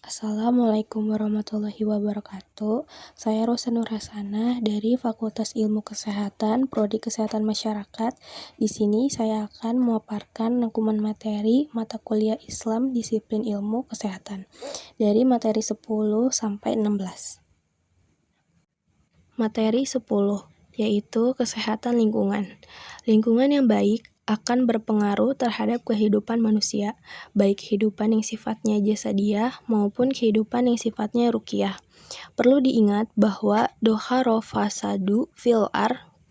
Assalamualaikum warahmatullahi wabarakatuh. Saya Rosa Nur Hasanah dari Fakultas Ilmu Kesehatan, Prodi Kesehatan Masyarakat. Di sini saya akan memaparkan rangkuman materi mata kuliah Islam disiplin ilmu kesehatan dari materi 10 sampai 16. Materi 10 yaitu kesehatan lingkungan. Lingkungan yang baik akan berpengaruh terhadap kehidupan manusia, baik kehidupan yang sifatnya jasadiah maupun kehidupan yang sifatnya ruqyah. Perlu diingat bahwa dhahara fasadu fil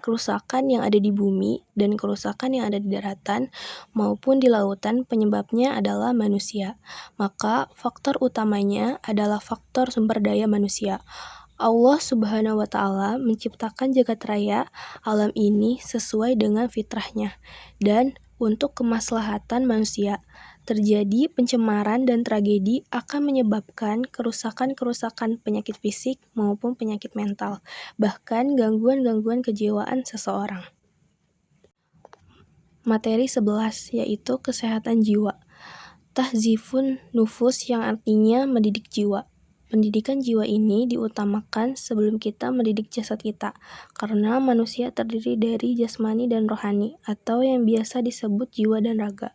kerusakan yang ada di bumi dan kerusakan yang ada di daratan maupun di lautan penyebabnya adalah manusia. Maka faktor utamanya adalah faktor sumber daya manusia. Allah Subhanahu wa Ta'ala menciptakan jagat raya alam ini sesuai dengan fitrahnya dan untuk kemaslahatan manusia. Terjadi pencemaran dan tragedi akan menyebabkan kerusakan-kerusakan penyakit fisik maupun penyakit mental, bahkan gangguan-gangguan kejiwaan seseorang. Materi 11 yaitu kesehatan jiwa. Tahzifun nufus yang artinya mendidik jiwa. Pendidikan jiwa ini diutamakan sebelum kita mendidik jasad kita, karena manusia terdiri dari jasmani dan rohani, atau yang biasa disebut jiwa dan raga.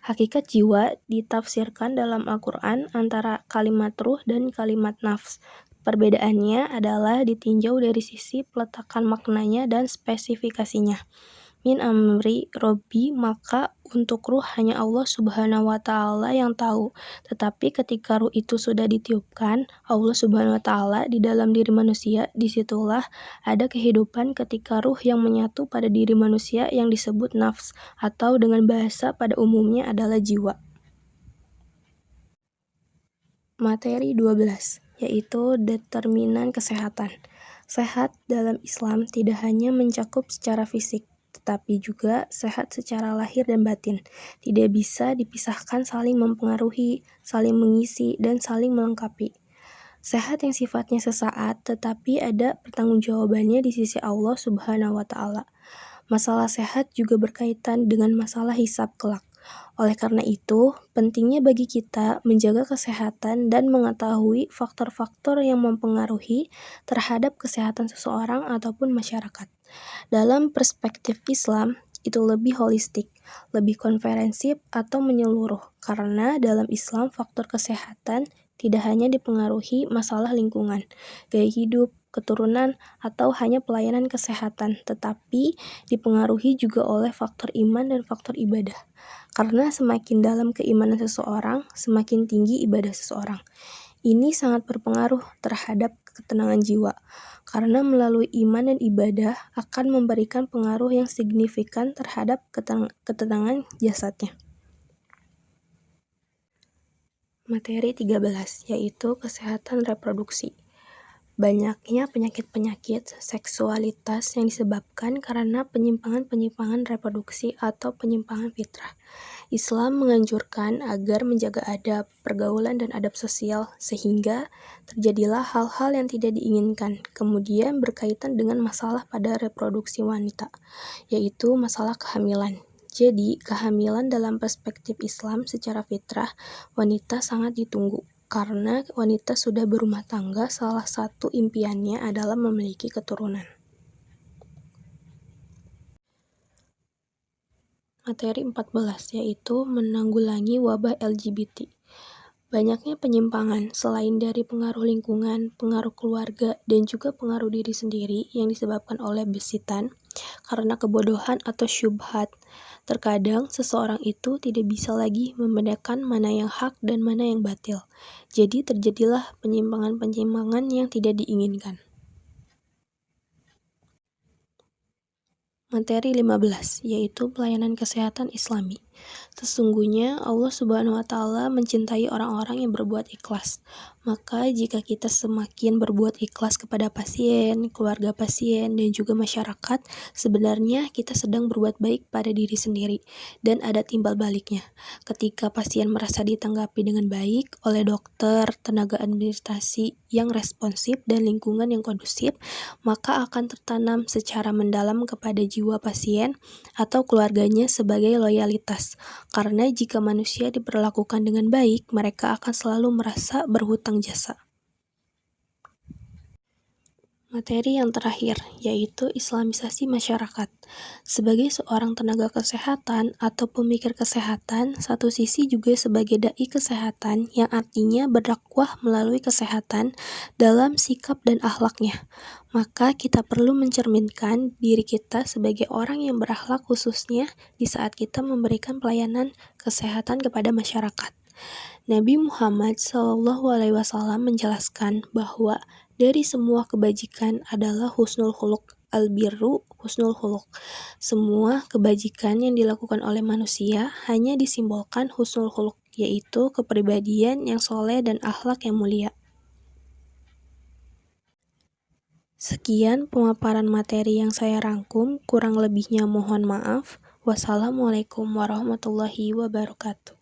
Hakikat jiwa ditafsirkan dalam Al-Quran antara kalimat ruh dan kalimat nafs. Perbedaannya adalah ditinjau dari sisi peletakan maknanya dan spesifikasinya. Min amri Robbi, maka untuk ruh hanya Allah Subhanahu wa Ta'ala yang tahu. Tetapi ketika ruh itu sudah ditiupkan Allah Subhanahu wa Ta'ala di dalam diri manusia, disitulah ada kehidupan ketika ruh yang menyatu pada diri manusia yang disebut nafs, atau dengan bahasa pada umumnya adalah jiwa. Materi 12 yaitu determinan kesehatan. Sehat dalam Islam tidak hanya mencakup secara fisik, tetapi juga sehat secara lahir dan batin. Tidak bisa dipisahkan, saling mempengaruhi, saling mengisi, dan saling melengkapi. Sehat yang sifatnya sesaat, tetapi ada pertanggungjawabannya di sisi Allah Subhanahu wa Ta'ala. Masalah sehat juga berkaitan dengan masalah hisab kelak. Oleh karena itu, pentingnya bagi kita menjaga kesehatan dan mengetahui faktor-faktor yang mempengaruhi terhadap kesehatan seseorang ataupun masyarakat. Dalam perspektif Islam, itu lebih holistik, lebih komprehensif atau menyeluruh, karena dalam Islam faktor kesehatan tidak hanya dipengaruhi masalah lingkungan, gaya hidup, keturunan, atau hanya pelayanan kesehatan, tetapi dipengaruhi juga oleh faktor iman dan faktor ibadah. Karena semakin dalam keimanan seseorang, semakin tinggi ibadah seseorang. Ini sangat berpengaruh terhadap ketenangan jiwa, karena melalui iman dan ibadah akan memberikan pengaruh yang signifikan terhadap ketenangan jasadnya. Materi 13 yaitu kesehatan reproduksi. Banyaknya penyakit-penyakit seksualitas yang disebabkan karena penyimpangan-penyimpangan reproduksi atau penyimpangan fitrah. Islam menganjurkan agar menjaga adab, pergaulan, dan adab sosial, sehingga terjadilah hal-hal yang tidak diinginkan, kemudian berkaitan dengan masalah pada reproduksi wanita, yaitu masalah kehamilan. Jadi, kehamilan dalam perspektif Islam secara fitrah, wanita sangat ditunggu. Karena wanita sudah berumah tangga, salah satu impiannya adalah memiliki keturunan. Materi 14 yaitu menanggulangi wabah LGBT. Banyaknya penyimpangan selain dari pengaruh lingkungan, pengaruh keluarga, dan juga pengaruh diri sendiri yang disebabkan oleh bisitan karena kebodohan atau syubhat. Terkadang seseorang itu tidak bisa lagi membedakan mana yang hak dan mana yang batil. Jadi terjadilah penyimpangan-penyimpangan yang tidak diinginkan. Materi 15 yaitu pelayanan kesehatan Islami. Sesungguhnya Allah Subhanahu wa Ta'ala mencintai orang-orang yang berbuat ikhlas. Maka jika kita semakin berbuat ikhlas kepada pasien, keluarga pasien, dan juga masyarakat, sebenarnya kita sedang berbuat baik pada diri sendiri, dan ada timbal baliknya. Ketika pasien merasa ditanggapi dengan baik oleh dokter, tenaga administrasi yang responsif, dan lingkungan yang kondusif, maka akan tertanam secara mendalam kepada jiwa pasien atau keluarganya sebagai loyalitas. balas. Karena jika manusia diperlakukan dengan baik, mereka akan selalu merasa berhutang jasa. Materi yang terakhir, yaitu Islamisasi masyarakat. Sebagai seorang tenaga kesehatan atau pemikir kesehatan, satu sisi juga sebagai dai kesehatan yang artinya berdakwah melalui kesehatan dalam sikap dan akhlaknya. Maka kita perlu mencerminkan diri kita sebagai orang yang berakhlak khususnya di saat kita memberikan pelayanan kesehatan kepada masyarakat. Nabi Muhammad SAW menjelaskan bahwa dari semua kebajikan adalah husnul khuluq, albirru husnul khuluq. Semua kebajikan yang dilakukan oleh manusia hanya disimbolkan husnul khuluq, yaitu kepribadian yang soleh dan akhlak yang mulia. Sekian pemaparan materi yang saya rangkum, kurang lebihnya mohon maaf. Wassalamualaikum warahmatullahi wabarakatuh.